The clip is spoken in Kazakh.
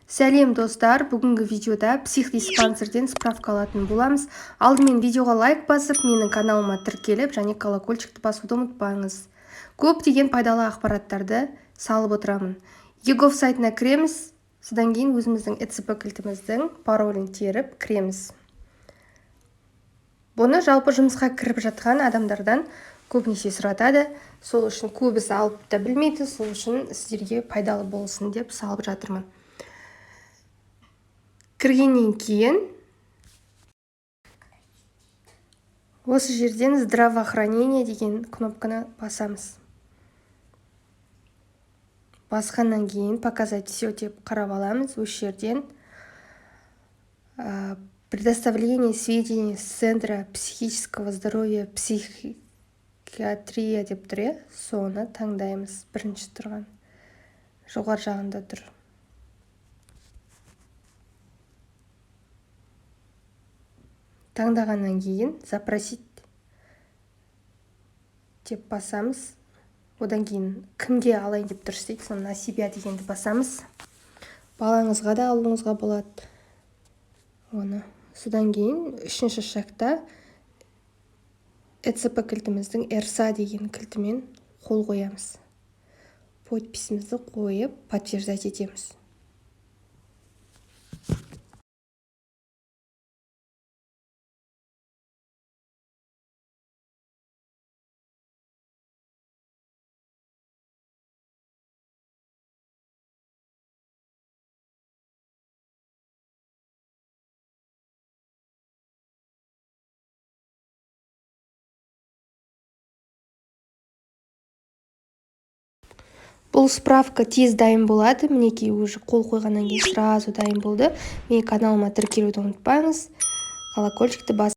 Сәлем достар, бүгінгі видеода психдиспансерден справка алатын боламыз. Алдымен видеоға лайк басып, менің каналыма тіркеліп, және колокольчикті басуды ұмытпаңыз. Көптеген пайдалы ақпараттарды салып отырамын. егов сайтына кіреміз, содан кейін өзіміздің ECP кілтіміздің паролін теріп кіреміз. Бұны жалпы жұмысқа кіріп жатқан адамдардан көбінесе сұратады. Сол үшін көбісі алып та білмейді, сол үшін сіздерге пайдалы болсын деп салып жатырмын. Кіргеннен кейін осы жерден здравоохранение деген кнопканы басамыз. Басқаннан кейін показать все деп қарап аламыз. Осы жерден предоставление сведений с центра психического здоровья психиатрия деп тұр. Соны таңдаймыз. Бірінші тұрған жоғар жағында тұр. Таңдағаннан кейін запросить деп басамыз. Одан кейін кімге алайын деп тұрсыз дейді, соны на себя дегенді басамыз. Балаңызға да алуыңызға болады оны. Содан кейін үшінші шақта ECP кілтіміздің RSA деген кілтімен қол қоямыз. Подписімізді қойып, подтверждать етеміз. Бұл справка тез дайын болады. Мінекей уже қол қойғаннан кейін сразу дайын болды. Менің каналыма тіркелуді ұмытпаңыз. Колокольчикті басып